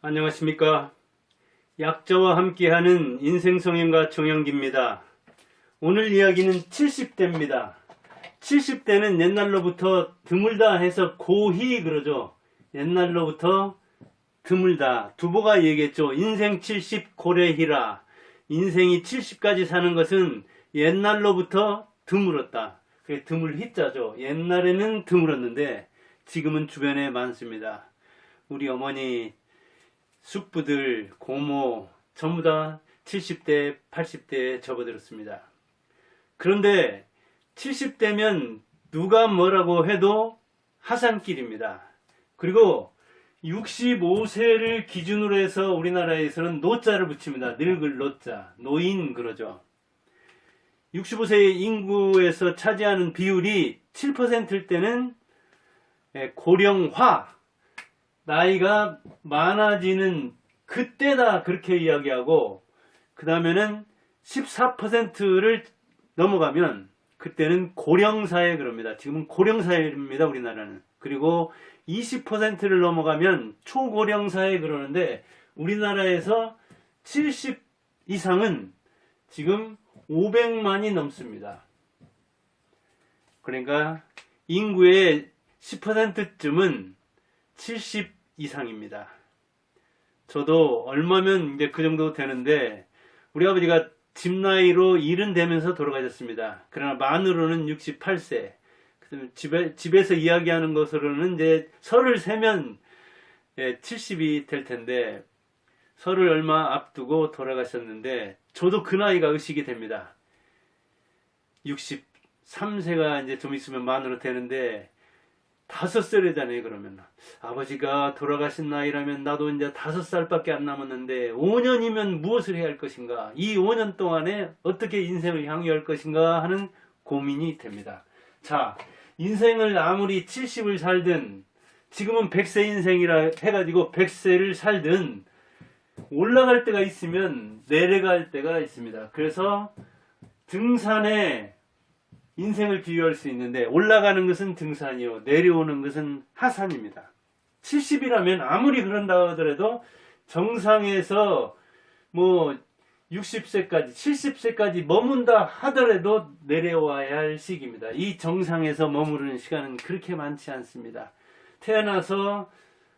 안녕하십니까. 약자와 함께하는 인생성형과 정영기입니다. 오늘 이야기는 70대입니다. 70대는 옛날로부터 드물다 해서 고희 그러죠. 옛날로부터 드물다. 두보가 얘기했죠. 인생 70 고래희라. 인생이 70까지 사는 것은 옛날로부터 드물었다. 그게 드물희자죠. 옛날에는 드물었는데 지금은 주변에 많습니다. 우리 어머니, 숙부들, 고모 전부 다 70대, 80대에 접어들었습니다. 그런데 70대면 누가 뭐라고 해도 하산길입니다. 그리고 65세를 기준으로 해서 우리나라에서는 노자를 붙입니다. 늙을 노자, 노인 그러죠. 65세 인구에서 차지하는 비율이 7%일 때는 고령화, 나이가 많아지는 그때다 그렇게 이야기하고, 그 다음에는 14%를 넘어가면 그때는 고령사회 그럽니다. 지금은 고령사회입니다, 우리나라는. 그리고 20%를 넘어가면 초고령사회 그러는데, 우리나라에서 70 이상은 지금 500만이 넘습니다. 그러니까 인구의 10%쯤은 70 이상입니다. 저도 얼마면 이제 그 정도 되는데, 우리 아버지가 집 나이로 70 되면서 돌아가셨습니다. 그러나 만으로는 68세. 집에서 이야기하는 것으로는 이제 설을 세면 70이 될 텐데, 설을 얼마 앞두고 돌아가셨는데, 저도 그 나이가 의식이 됩니다. 63세가 이제 좀 있으면 만으로 되는데, 5살이잖아요. 그러면 아버지가 돌아가신 나이라면 나도 이제 5살밖에 안 남았는데 5년이면 무엇을 해야 할 것인가, 이 5년 동안에 어떻게 인생을 향유할 것인가 하는 고민이 됩니다. 자, 인생을 아무리 70을 살든, 지금은 100세 인생이라 해가지고 100세를 살든, 올라갈 때가 있으면 내려갈 때가 있습니다. 그래서 등산에 인생을 비유할 수 있는데, 올라가는 것은 등산이요, 내려오는 것은 하산입니다. 70이라면 아무리 그런다 하더라도 정상에서 뭐 60세까지 70세까지 머문다 하더라도 내려와야 할 시기입니다. 이 정상에서 머무르는 시간은 그렇게 많지 않습니다. 태어나서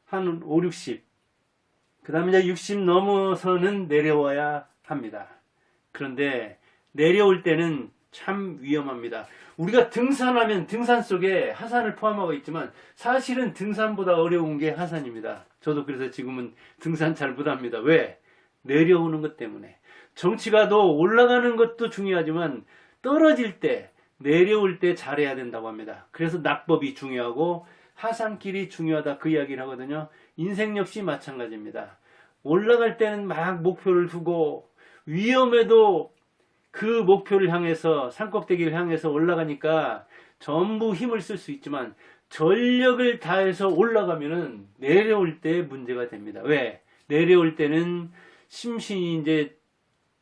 한 5, 60, 그 다음에 이제 60 넘어서는 내려와야 합니다. 그런데 내려올 때는 참 위험합니다. 우리가 등산하면 등산 속에 하산을 포함하고 있지만, 사실은 등산보다 어려운 게 하산입니다. 저도 그래서 지금은 등산 잘 못합니다. 왜? 내려오는 것 때문에. 정치가도 올라가는 것도 중요하지만 떨어질 때, 내려올 때 잘해야 된다고 합니다. 그래서 낙법이 중요하고 하산길이 중요하다, 그 이야기를 하거든요. 인생 역시 마찬가지입니다. 올라갈 때는 막 목표를 두고, 위험해도 그 목표를 향해서, 산꼭대기를 향해서 올라가니까 전부 힘을 쓸 수 있지만, 전력을 다해서 올라가면은 내려올 때 문제가 됩니다. 왜? 내려올 때는 심신이 이제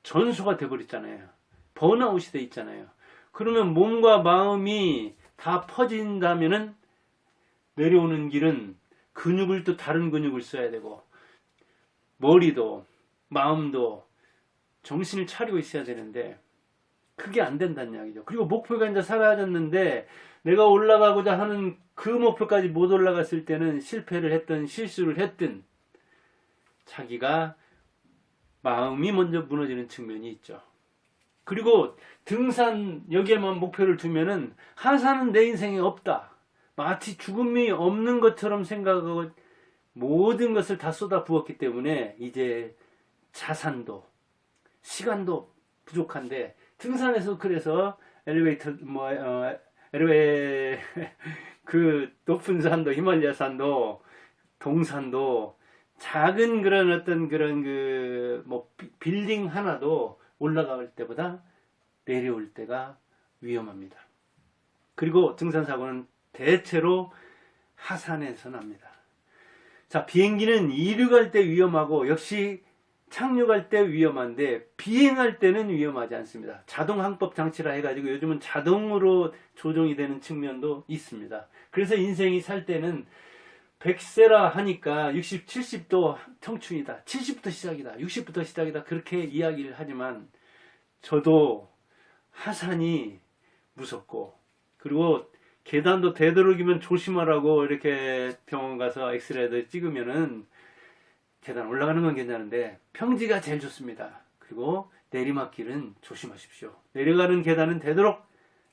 전소가 돼버렸잖아요. 번아웃이 돼 있잖아요. 그러면 몸과 마음이 다 퍼진다면은 내려오는 길은 근육을 또 다른 근육을 써야 되고, 머리도 마음도 정신을 차리고 있어야 되는데, 그게 안 된다는 이야기죠. 그리고 목표가 이제 사라졌는데, 내가 올라가고자 하는 그 목표까지 못 올라갔을 때는 실패를 했든 실수를 했든 자기가 마음이 먼저 무너지는 측면이 있죠. 그리고 등산 여기에만 목표를 두면은 하산은 내 인생에 없다, 마치 죽음이 없는 것처럼 생각하고 모든 것을 다 쏟아 부었기 때문에 이제 자산도 시간도 부족한데, 등산에서 그래서 그 높은 산도, 히말라야 산도, 동산도, 작은 그런 어떤 그런 빌딩 하나도 올라갈 때보다 내려올 때가 위험합니다. 그리고 등산 사고는 대체로 하산에서 납니다. 자, 비행기는 이륙할 때 위험하고 역시 착륙할 때 위험한데, 비행할 때는 위험하지 않습니다. 자동 항법 장치라 해가지고 요즘은 자동으로 조종이 되는 측면도 있습니다. 그래서 인생이 살 때는 100세라 하니까 60, 70도 청춘이다. 70부터 시작이다. 60부터 시작이다. 그렇게 이야기를 하지만 저도 하산이 무섭고, 그리고 계단도 되도록이면 조심하라고 이렇게 병원 가서 엑스레이도 찍으면은 계단 올라가는 건 괜찮은데 평지가 제일 좋습니다. 그리고 내리막길은 조심하십시오. 내려가는 계단은 되도록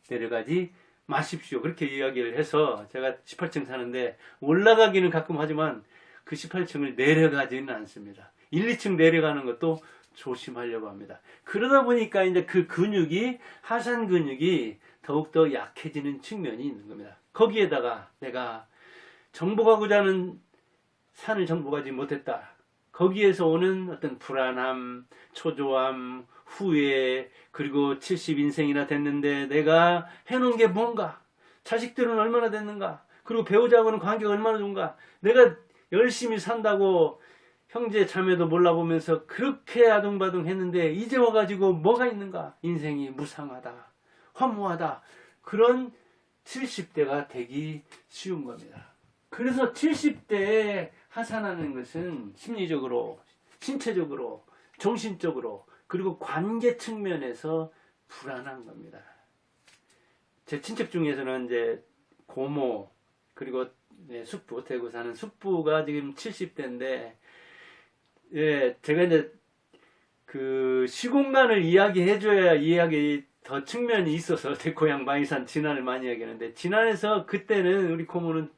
내려가지 마십시오. 그렇게 이야기를 해서 제가 18층 사는데 올라가기는 가끔 하지만 그 18층을 내려가지는 않습니다. 1, 2층 내려가는 것도 조심하려고 합니다. 그러다 보니까 이제 그 근육이, 하산 근육이 더욱더 약해지는 측면이 있는 겁니다. 거기에다가 내가 정복하고자 하는 산을 정복하지 못했다. 거기에서 오는 어떤 불안함, 초조함, 후회, 그리고 70인생이나 됐는데 내가 해놓은 게 뭔가, 자식들은 얼마나 됐는가, 그리고 배우자하고는 관계가 얼마나 좋은가, 내가 열심히 산다고 형제 자매도 몰라보면서 그렇게 아둥바둥 했는데 이제 와가지고 뭐가 있는가, 인생이 무상하다, 허무하다, 그런 70대가 되기 쉬운 겁니다. 그래서 70대에 하산하는 것은 심리적으로, 신체적으로, 정신적으로, 그리고 관계 측면에서 불안한 겁니다. 제 친척 중에서는 이제 고모, 그리고 숙부, 대구 사는 숙부가 지금 70대인데, 예, 제가 이제 그 시공간을 이야기해줘야 이야기 더 측면이 있어서 제 고향 마이산 진안을 많이 이야기하는데, 진안에서 그때는 우리 고모는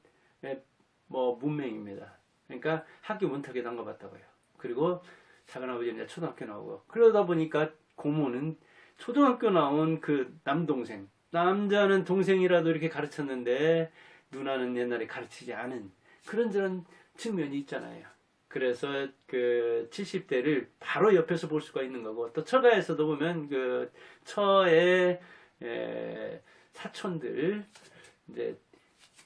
뭐 문맹입니다. 그러니까 학교 문턱에 담가봤다고요. 그리고 작은아버지는 이제 초등학교 나오고, 그러다 보니까 고모는 초등학교 나온 그 남동생, 남자는 동생이라도 이렇게 가르쳤는데 누나는 옛날에 가르치지 않은 그런 저런 측면이 있잖아요. 그래서 그 70대를 바로 옆에서 볼 수가 있는 거고, 또 처가에서도 보면 그 처의 사촌들 이제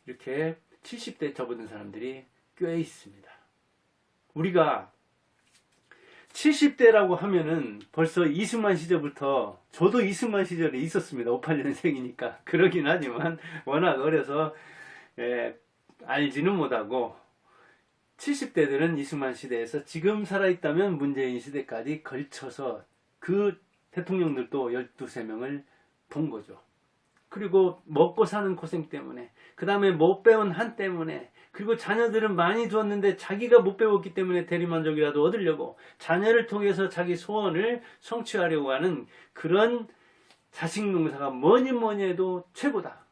이렇게 70대 접어든 사람들이 꽤 있습니다. 우리가 70대라고 하면은 벌써 이승만 시절부터, 저도 이승만 시절에 있었습니다. 58년생이니까. 그러긴 하지만 워낙 어려서 알지는 못하고, 70대들은 이승만 시대에서 지금 살아있다면 문재인 시대까지 걸쳐서 그 대통령들도 12~13명을 본 거죠. 그리고 먹고 사는 고생 때문에, 그 다음에 못 배운 한 때문에, 그리고 자녀들은 많이 두었는데 자기가 못 배웠기 때문에 대리만족이라도 얻으려고 자녀를 통해서 자기 소원을 성취하려고 하는 그런 자식 농사가 뭐니 해도 최고다.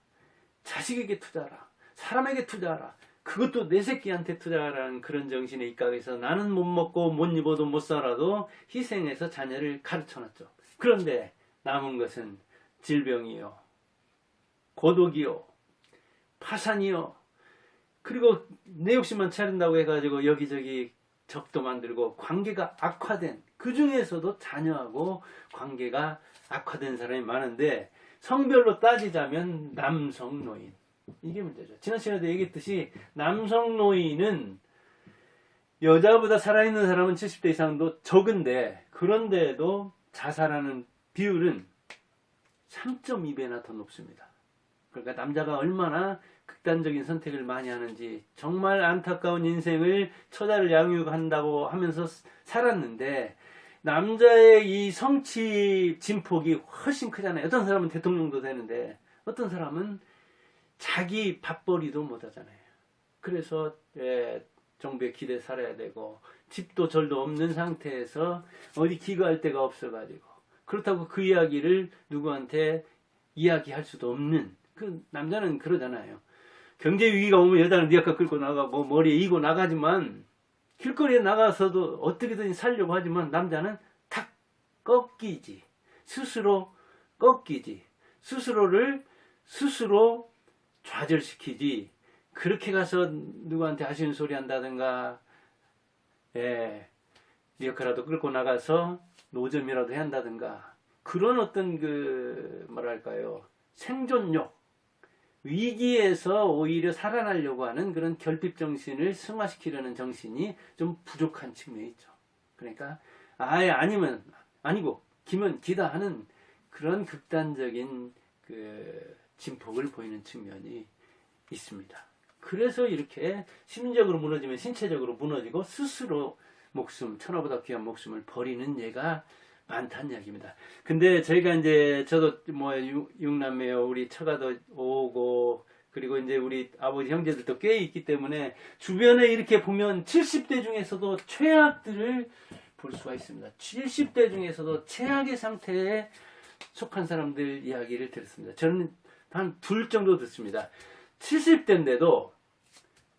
자식에게 투자하라. 사람에게 투자하라. 그것도 내 새끼한테 투자하라는 그런 정신에 입각해서 나는 못 먹고 못 입어도 못 살아도 희생해서 자녀를 가르쳐놨죠. 그런데 남은 것은 질병이요, 고독이요, 파산이요, 그리고 내 욕심만 차린다고 해가지고 여기저기 적도 만들고 관계가 악화된, 그 중에서도 자녀하고 관계가 악화된 사람이 많은데, 성별로 따지자면 남성 노인, 이게 문제죠. 지난 시간에도 얘기했듯이 남성 노인은 여자보다 살아있는 사람은 70대 이상도 적은데, 그런데도 자살하는 비율은 3.2배나 더 높습니다. 그러니까 남자가 얼마나 극단적인 선택을 많이 하는지, 정말 안타까운 인생을 처자를 양육한다고 하면서 살았는데, 남자의 이 성취 진폭이 훨씬 크잖아요. 어떤 사람은 대통령도 되는데 어떤 사람은 자기 밥벌이도 못하잖아요. 그래서 정부에 기대 살아야 되고, 집도 절도 없는 상태에서 어디 기거할 데가 없어가지고, 그렇다고 그 이야기를 누구한테 이야기할 수도 없는, 그 남자는 그러잖아요. 경제 위기가 오면 여자는 네 아까 끌고 나가고 머리에 이고 나가지만, 길거리에 나가서도 어떻게든 살려고 하지만 남자는 탁 꺾이지. 스스로 꺾이지. 스스로를 스스로 좌절시키지. 그렇게 가서 누구한테 하시는 소리 한다든가, 네 역할라도 끌고 나가서 노점이라도 해야 한다든가, 그런 어떤 그 뭐랄까요, 생존욕, 위기에서 오히려 살아나려고 하는 그런 결핍 정신을 승화시키려는 정신이 좀 부족한 측면이 있죠. 그러니까 아예 아니면 아니고 기면 기다 하는 그런 극단적인 그 진폭을 보이는 측면이 있습니다. 그래서 이렇게 심리적으로 무너지면 신체적으로 무너지고 스스로 천하보다 귀한 목숨을 버리는 예가 많다는 이야기입니다. 근데 저희가 이제 저도 뭐 육남매요, 우리 처가도 오고 그리고 이제 우리 아버지 형제들도 꽤 있기 때문에 주변에 이렇게 보면 70대 중에서도 최악들을 볼 수가 있습니다. 70대 중에서도 최악의 상태에 속한 사람들 이야기를 들었습니다. 저는 한 둘 정도 듣습니다. 70대인데도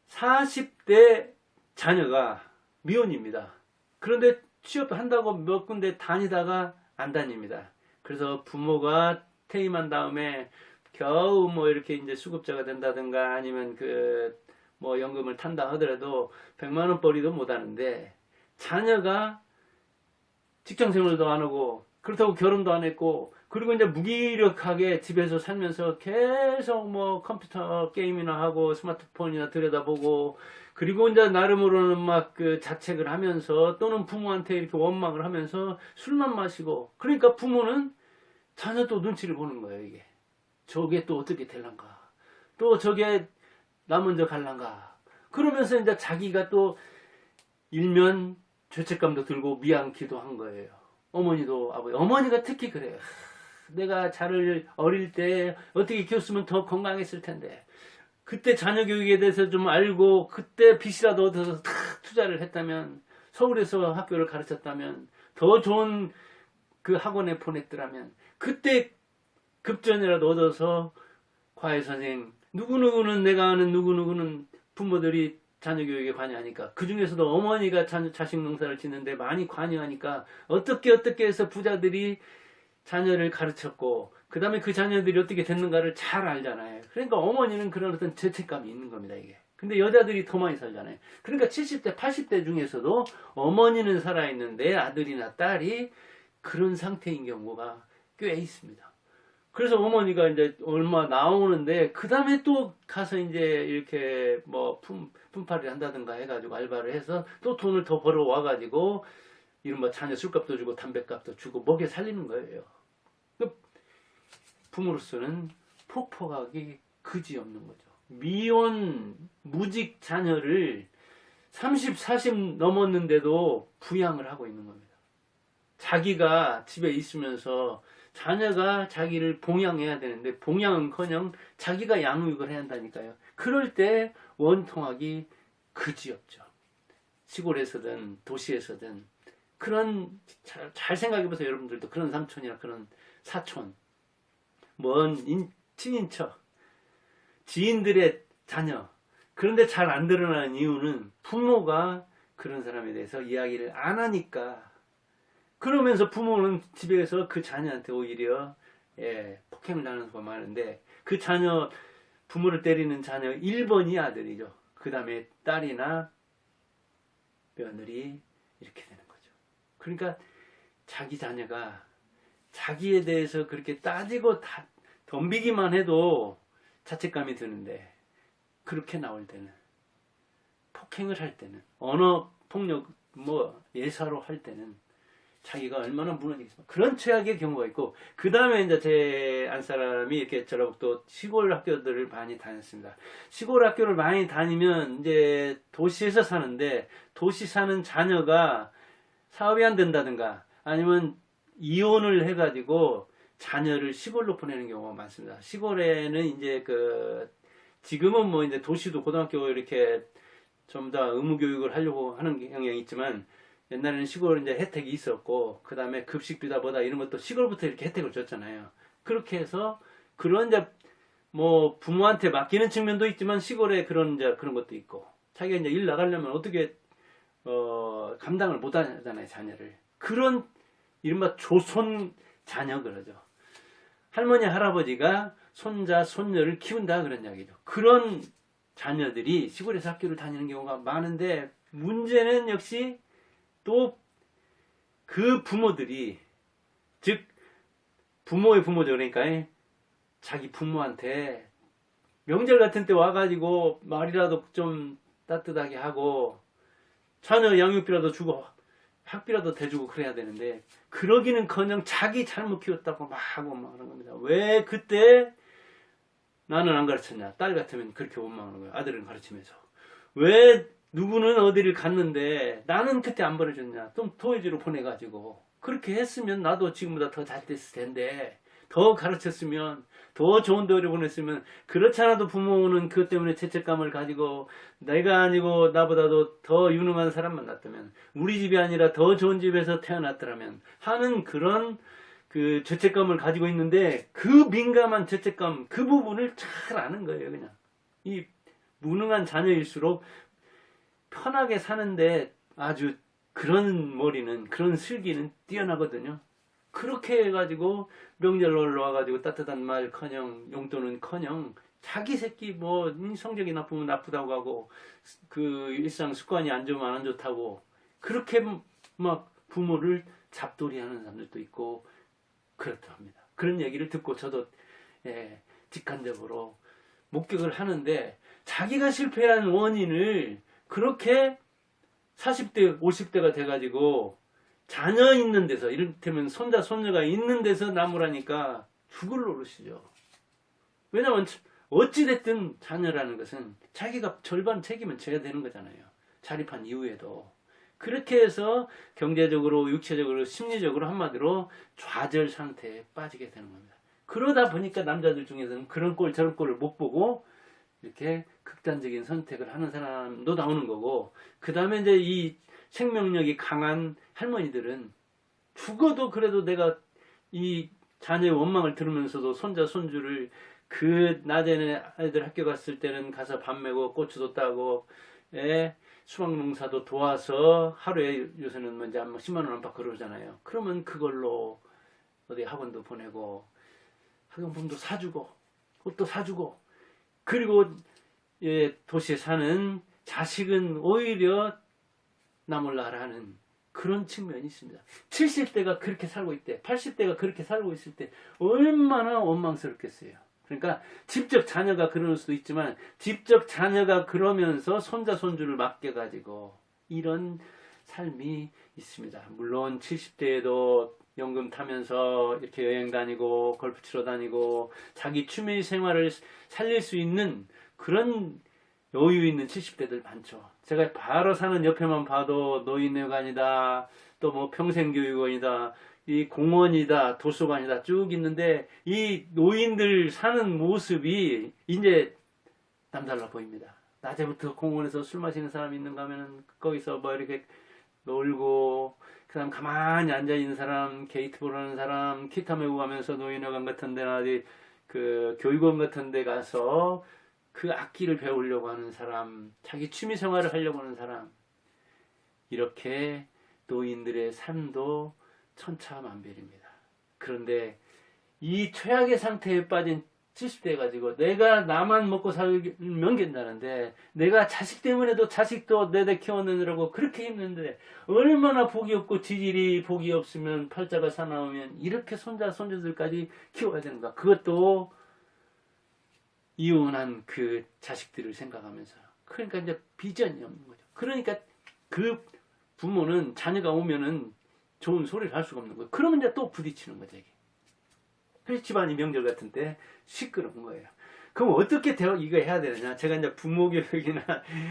40대 자녀가 미혼입니다. 그런데 취업한다고 몇 군데 다니다가 안 다닙니다. 그래서 부모가 퇴임한 다음에 겨우 뭐 이렇게 이제 수급자가 된다든가 아니면 그 뭐 연금을 탄다 하더라도 100만 원 벌이도 못 하는데 자녀가 직장 생활도 안 하고 그렇다고 결혼도 안 했고 그리고 이제 무기력하게 집에서 살면서 계속 뭐 컴퓨터 게임이나 하고 스마트폰이나 들여다보고 그리고 이제 나름으로는 막 그 자책을 하면서 또는 부모한테 이렇게 원망을 하면서 술만 마시고 그러니까 부모는 자녀 또 눈치를 보는 거예요. 이게 저게 또 어떻게 될란가 또 저게 나 먼저 갈란가 그러면서 이제 자기가 또 일면 죄책감도 들고 미안기도 한 거예요. 어머니도 아버지 어머니가 특히 그래요. 내가 자를 어릴 때 어떻게 키웠으면 더 건강했을 텐데 그때 자녀 교육에 대해서 좀 알고 그때 빚이라도 얻어서 다 투자를 했다면 서울에서 학교를 가르쳤다면 더 좋은 그 학원에 보냈더라면 그때 급전이라도 얻어서 과외 선생 누구누구는 내가 아는 누구누구는 부모들이 자녀 교육에 관여하니까 그 중에서도 어머니가 자식 농사를 짓는데 많이 관여하니까 어떻게 해서 부자들이 자녀를 가르쳤고 그 다음에 그 자녀들이 어떻게 됐는가를 잘 알잖아요. 그러니까 어머니는 그런 어떤 죄책감이 있는 겁니다. 이게. 근데 여자들이 더 많이 살잖아요. 그러니까 70대 80대 중에서도 어머니는 살아있는데 아들이나 딸이 그런 상태인 경우가 꽤 있습니다. 그래서 어머니가 이제 얼마 나오는데 그 다음에 또 가서 이제 이렇게 뭐 품팔이를 한다든가 해가지고 알바를 해서 또 돈을 더 벌어 와가지고 이른바 자녀 술값도 주고 담배값도 주고 먹여 살리는 거예요. 부모로서는 폭포하기 그지없는 거죠. 미혼 무직 자녀를 30, 40 넘었는데도 부양을 하고 있는 겁니다. 자기가 집에 있으면서 자녀가 자기를 봉양해야 되는데 봉양은커녕 자기가 양육을 해야 한다니까요. 그럴 때 원통하기 그지없죠. 시골에서든 도시에서든 그런 잘 생각해보세요. 여러분들도 그런 삼촌이나 그런 사촌 먼 친인척 지인들의 자녀 그런데 잘 안 드러나는 이유는 부모가 그런 사람에 대해서 이야기를 안 하니까 그러면서 부모는 집에서 그 자녀한테 오히려 폭행을 당하는 수가 많은데 그 자녀 부모를 때리는 자녀 1번이 아들이죠. 그 다음에 딸이나 며느리 이렇게 되는 거죠. 그러니까 자기 자녀가 자기에 대해서 그렇게 따지고 덤비기만 해도 자책감이 드는데 그렇게 나올 때는 폭행을 할 때는 언어 폭력 뭐 예사로 할 때는 자기가 얼마나 무너지겠습니까? 그런 최악의 경우가 있고 그 다음에 이제 제 안사람이 이렇게 저라고 또 시골 학교들을 많이 다녔습니다. 시골 학교를 많이 다니면 이제 도시에서 사는데 도시 사는 자녀가 사업이 안 된다든가 아니면 이혼을 해가지고 자녀를 시골로 보내는 경우가 많습니다. 시골에는 이제 지금은 뭐 이제 도시도 고등학교 이렇게 좀 더 의무 교육을 하려고 하는 경향이 있지만 옛날에는 시골 이제 혜택이 있었고 그 다음에 급식비다 뭐다 이런 것도 시골부터 이렇게 혜택을 줬잖아요. 그렇게 해서 그런 이제 뭐 부모한테 맡기는 측면도 있지만 시골에 그런 것도 있고 자기가 이제 일 나가려면 어떻게 감당을 못 하잖아요 자녀를. 그런 이른바 조손 자녀 그러죠. 할머니 할아버지가 손자 손녀를 키운다 그런 이야기죠. 그런 자녀들이 시골에서 학교를 다니는 경우가 많은데 문제는 역시 또 그 부모들이 즉 부모의 부모죠. 그러니까 자기 부모한테 명절 같은 때 와가지고 말이라도 좀 따뜻하게 하고 자녀 양육비라도 주고 학비라도 대주고 그래야 되는데 그러기는커녕 자기 잘못 키웠다고 막 하고 막 그런 겁니다. 왜 그때 나는 안 가르쳤냐. 딸 같으면 그렇게 원망하는 거야. 아들은 가르치면서. 왜 누구는 어디를 갔는데 나는 그때 안 보내줬냐. 좀 토해지로 보내가지고. 그렇게 했으면 나도 지금보다 더 잘 됐을 텐데, 더 가르쳤으면, 더 좋은 데를 보냈으면, 그렇지 않아도 부모는 그것 때문에 죄책감을 가지고 내가 아니고 나보다도 더 유능한 사람 만났다면, 우리 집이 아니라 더 좋은 집에서 태어났더라면 하는 그런 그 죄책감을 가지고 있는데, 그 민감한 죄책감, 그 부분을 잘 아는 거예요. 그냥 이 무능한 자녀일수록 편하게 사는데 아주 그런 머리는, 그런 슬기는 뛰어나거든요. 그렇게 해가지고 명절 놀러 와가지고 따뜻한 말커녕 용돈은커녕 자기 새끼 뭐 성적이 나쁘면 나쁘다고 하고 그 일상 습관이 안 좋으면 안 좋다고 그렇게 막 부모를 잡돌이하는 사람들도 있고 그렇다 합니다. 그런 얘기를 듣고 저도 직관적으로 목격을 하는데, 자기가 실패한 원인을 그렇게 40대 50대가 돼가지고 자녀 있는 데서, 이를테면 손자 손녀가 있는 데서 나무라니까 죽을 노릇이죠. 왜냐하면 어찌됐든 자녀라는 것은 자기가 절반 책임은 져야 되는 거잖아요. 자립한 이후에도. 그렇게 해서 경제적으로, 육체적으로, 심리적으로 한마디로 좌절 상태에 빠지게 되는 겁니다. 그러다 보니까 남자들 중에서는 그런 꼴 저런 꼴을 못 보고 이렇게 극단적인 선택을 하는 사람도 나오는 거고, 그 다음에 이제 이 생명력이 강한 할머니들은 죽어도 그래도 내가 이 자녀의 원망을 들으면서도 손자 손주를, 그 낮에는 아이들 학교 갔을 때는 가서 밥 메고 고추도 따고 수박 농사도 도와서 하루에 요새는 먼저 10만 원 안팎 그러잖아요. 그러면 그걸로 어디 학원도 보내고 학용품도 사주고 옷도 사주고, 그리고 도시에 사는 자식은 오히려 나 몰라라 하는 그런 측면이 있습니다. 70대가 그렇게 살고 있대, 80대가 그렇게 살고 있을 때 얼마나 원망스럽겠어요. 그러니까 직접 자녀가 그럴 수도 있지만 직접 자녀가 그러면서 손자 손주를 맡겨가지고 이런 삶이 있습니다. 물론 70대에도 연금 타면서 이렇게 여행 다니고 골프 치러 다니고 자기 취미 생활을 살릴 수 있는 그런 여유 있는 70대들 많죠. 제가 바로 사는 옆에만 봐도 노인회관이다, 또 뭐 평생교육원이다, 이 공원이다, 도서관이다 쭉 있는데 이 노인들 사는 모습이 이제 남달라 보입니다. 낮에부터 공원에서 술 마시는 사람 있는가 하면은 거기서 뭐 이렇게 놀고, 그 다음 가만히 앉아있는 사람, 게이트볼 하는 사람, 기타 메고 가면서 노인회관 같은 데나 그 교육원 같은 데 가서 그 악기를 배우려고 하는 사람, 자기 취미 생활을 하려고 하는 사람, 이렇게 노인들의 삶도 천차만별입니다. 그런데 이 최악의 상태에 빠진 70대 가지고 내가 나만 먹고 살면 괜찮은데 내가 자식 때문에도 자식도 내내 키워내느라고 그렇게 힘든데 얼마나 복이 없고 지질이 복이 없으면 팔자가 사나우면 이렇게 손자 손주들까지 키워야 되는가. 그것도 이혼한 그 자식들을 생각하면서. 그러니까 이제 비전이 없는 거죠. 그러니까 그 부모는 자녀가 오면은 좋은 소리를 할 수가 없는 거예요. 그러면 이제 또 부딪히는 거죠, 이게. 그래서 집안이 명절 같은 때 시끄러운 거예요. 그럼 어떻게 이거 해야 되느냐? 제가 이제 부모 교육이나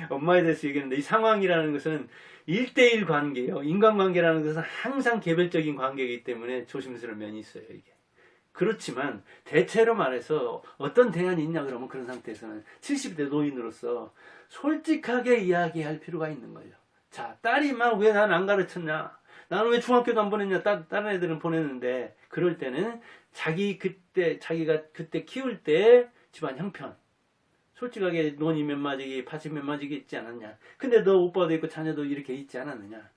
엄마에 대해서 얘기했는데, 이 상황이라는 것은 1대1 관계예요. 인간관계라는 것은 항상 개별적인 관계이기 때문에 조심스러운 면이 있어요, 이게. 그렇지만 대체로 말해서 어떤 대안이 있냐 그러면 그런 상태에서는 70대 노인으로서 솔직하게 이야기할 필요가 있는 거예요. 자, 딸이 막 왜 난 안 가르쳤냐? 나는 왜 중학교도 안 보냈냐? 다른 애들은 보냈는데, 그럴 때는 자기가 그때 키울 때 집안 형편, 솔직하게 논이 몇 마지기, 밭이 몇 마지기 있지 않았냐? 근데 너 오빠도 있고 자녀도 이렇게 있지 않았느냐?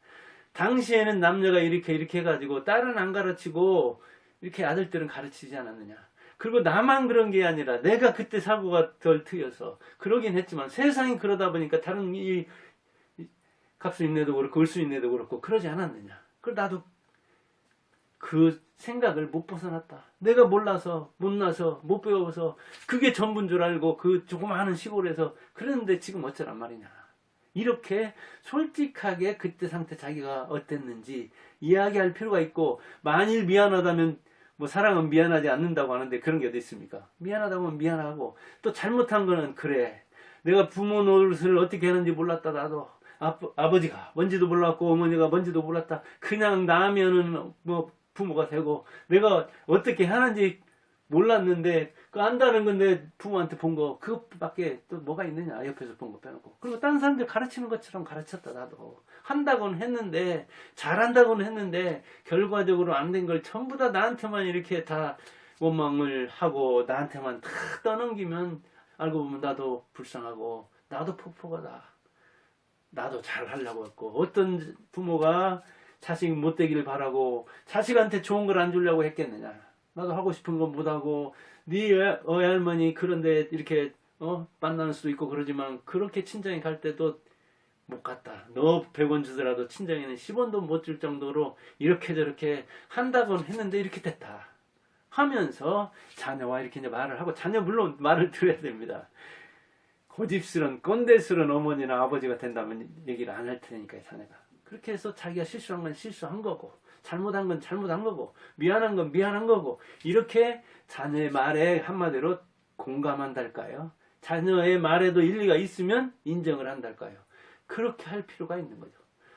당시에는 남녀가 이렇게 해가지고 딸은 안 가르치고 이렇게 아들들은 가르치지 않았느냐? 그리고 나만 그런 게 아니라 내가 그때 사고가 덜 트여서 그러긴 했지만 세상이 그러다 보니까 다른 값수 있네도 그렇고 을수 있네도 그렇고 그러지 않았느냐. 그걸 나도 그 생각을 못 벗어났다. 내가 몰라서 못나서 못 배워서 그게 전부인 줄 알고 그 조그마한 시골에서 그랬는데 지금 어쩌란 말이냐. 이렇게 솔직하게 그때 상태 자기가 어땠는지 이야기할 필요가 있고, 만일 미안하다면 뭐 사랑은 미안하지 않는다고 하는데 그런 게 어디 있습니까? 미안하다고 하면 미안하고 또 잘못한 거는 그래. 내가 부모 노릇을 어떻게 하는지 몰랐다 나도. 아버지가 뭔지도 몰랐고 어머니가 뭔지도 몰랐다. 그냥 나면은 뭐 부모가 되고 내가 어떻게 하는지 몰랐는데 그 안다는 건데 부모한테 본 거 그것밖에 또 뭐가 있느냐 옆에서 본 거 빼놓고. 그리고 다른 사람들 가르치는 것처럼 가르쳤다 나도. 한다고는 했는데 잘한다고는 했는데 결과적으로 안 된 걸 전부 다 나한테만 이렇게 다 원망을 하고 나한테만 다 떠넘기면 알고 보면 나도 불쌍하고 나도 폭포가다. 나도 잘하려고 했고 어떤 부모가 자식 못되기를 바라고 자식한테 좋은 걸 안 주려고 했겠느냐. 나도 하고 싶은 건 못하고 네 어할머니 그런데 이렇게 만날 수도 있고 그러지만 그렇게 친정에 갈 때도 못 갔다. 너 100원 주더라도 친정에는 10원도 못 줄 정도로 이렇게 저렇게 한다고는 했는데 이렇게 됐다 하면서 자녀와 이렇게 이제 말을 하고, 자녀 물론 말을 들어야 됩니다. 고집스런 꼰대스런 어머니나 아버지가 된다면 얘기를 안 할 테니까 자녀가 그렇게 해서 자기가 실수한 건 실수한 거고 잘못한 건 잘못한 거고 미안한 건 미안한 거고 이렇게 자녀의 말에 한마디로 공감한달까요? 자녀의 말에도 일리가 있으면 인정을 한달까요? 그렇게 할 필요가 있는 거죠.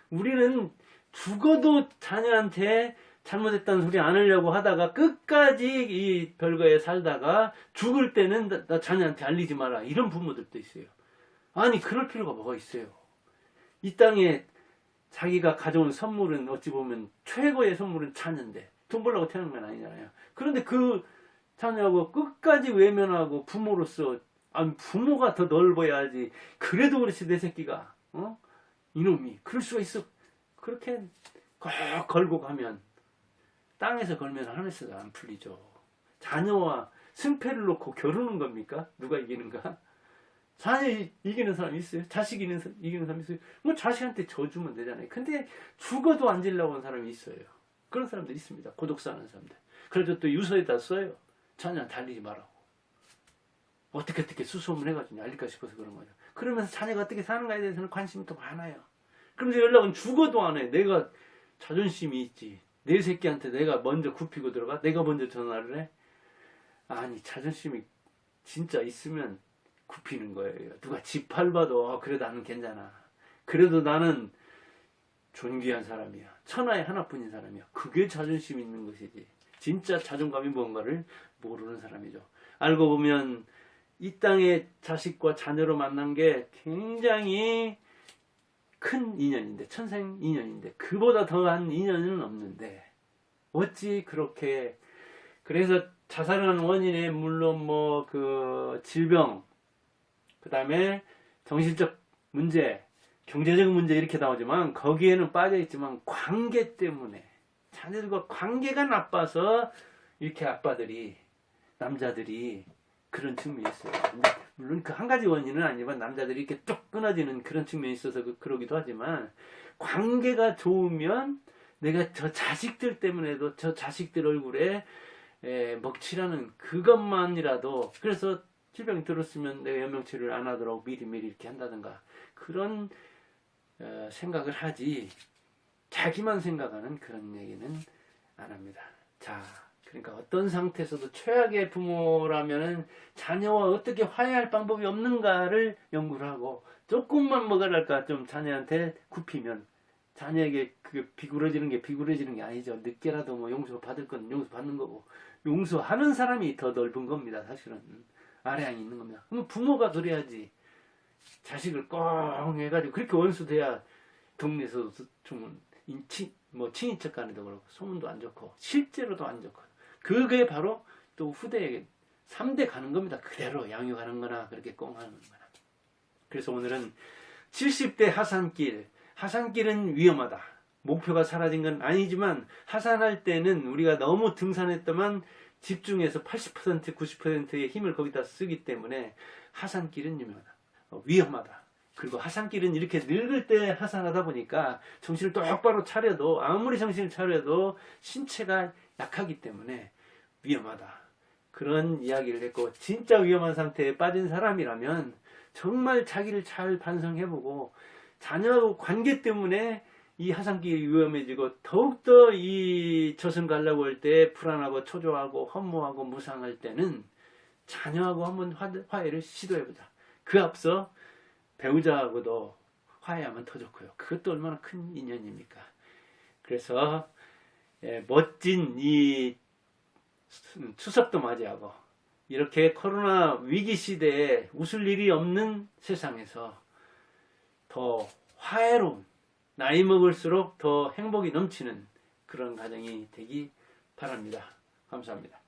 우리는 죽어도 자녀한테 잘못했다는 소리 안 하려고 하다가 끝까지 이 별거에 살다가 죽을 때는 나 자녀한테 알리지 마라 이런 부모들도 있어요. 아니 그럴 필요가 뭐가 있어요. 이 땅에 자기가 가져온 선물은 어찌 보면 최고의 선물은 자녀인데 돈 벌려고 태어난 건 아니잖아요. 그런데 그 자녀하고 끝까지 외면하고 부모로서 아니 부모가 더 넓어야지 그래도 그렇지 내 새끼가 이놈이 그럴 수가 있어. 그렇게 꼭 걸고 가면 땅에서 걸면 하늘에서 안 풀리죠. 자녀와 승패를 놓고 겨루는 겁니까? 누가 이기는가? 자녀 이기는 사람이 있어요? 자식 이기는 사람이 있어요? 뭐 자식한테 져주면 되잖아요. 근데 죽어도 안 질려고 하는 사람이 있어요. 그런 사람들 있습니다. 고독사하는 사람들. 그래서 또 유서에다 써요. 자녀한테 알리지 말라고. 어떻게 수소문 해가지고 알릴까 싶어서 그런 거죠. 그러면서 자녀가 어떻게 사는가에 대해서는 관심이 더 많아요. 그러면서 연락은 죽어도 안 해. 내가 자존심이 있지. 내 새끼한테 내가 먼저 굽히고 들어가? 내가 먼저 전화를 해? 아니 자존심이 진짜 있으면 굽히는 거예요. 누가 짓밟아도 그래도 나는 괜찮아. 그래도 나는 존귀한 사람이야. 천하에 하나뿐인 사람이야. 그게 자존심 있는 것이지. 진짜 자존감이 뭔가를 모르는 사람이죠. 알고 보면 이 땅에 자식과 자녀로 만난 게 굉장히 큰 인연인데, 천생 인연인데 그보다 더한 인연은 없는데 어찌 그렇게. 그래서 자살하는 원인에 물론 뭐 그 질병, 그 다음에 정신적 문제, 경제적 문제 이렇게 나오지만 거기에는 빠져있지만 관계 때문에 자녀들과 관계가 나빠서 이렇게 아빠들이 남자들이 그런 측면이 있어요. 물론 그 한 가지 원인은 아니지만 남자들이 이렇게 쭉 끊어지는 그런 측면이 있어서 그러기도 하지만 관계가 좋으면 내가 저 자식들 때문에도 저 자식들 얼굴에 먹칠하는 그것만이라도, 그래서 질병이 들었으면 내가 연명치료를 안 하도록 미리미리 이렇게 한다든가 그런 생각을 하지 자기만 생각하는 그런 얘기는 안 합니다. 자, 그러니까 어떤 상태에서도 최악의 부모라면은 자녀와 어떻게 화해할 방법이 없는가를 연구를 하고 조금만 뭐랄까 좀 자녀한테 굽히면 자녀에게 그 비굴어지는 게 아니죠. 늦게라도 뭐 용서 받을 건 용서 받는 거고 용서하는 사람이 더 넓은 겁니다. 사실은 아래양이 있는 겁니다. 그럼 부모가 그래야지. 자식을 꽁 해가지고 그렇게 원수 돼야 동네에서도 좀 친인척 간에도 그렇고 소문도 안 좋고 실제로도 안 좋고 그게 바로 또 후대에게 3대 가는 겁니다. 그대로 양육하는 거나 그렇게 꽁 하는 거나. 그래서 오늘은 70대 하산길은 위험하다. 목표가 사라진 건 아니지만 하산할 때는 우리가 너무 등산했더만 집중해서 80% 90%의 힘을 거기다 쓰기 때문에 하산길은 위험하다. 그리고 하산길은 이렇게 늙을 때 하산하다 보니까 정신을 똑바로 차려도 아무리 정신을 차려도 신체가 약하기 때문에 위험하다. 그런 이야기를 했고, 진짜 위험한 상태에 빠진 사람이라면 정말 자기를 잘 반성해보고 자녀하고 관계 때문에 이 하산길이 위험해지고 더욱더 이 저승 가려고 할 때 불안하고 초조하고 허무하고 무상할 때는 자녀하고 한번 화해를 시도해보자. 그 앞서 배우자하고도 화해하면 더 좋고요. 그것도 얼마나 큰 인연입니까? 그래서 멋진 이 추석도 맞이하고 이렇게 코로나 위기 시대에 웃을 일이 없는 세상에서 더 화해로운, 나이 먹을수록 더 행복이 넘치는 그런 가정이 되기 바랍니다. 감사합니다.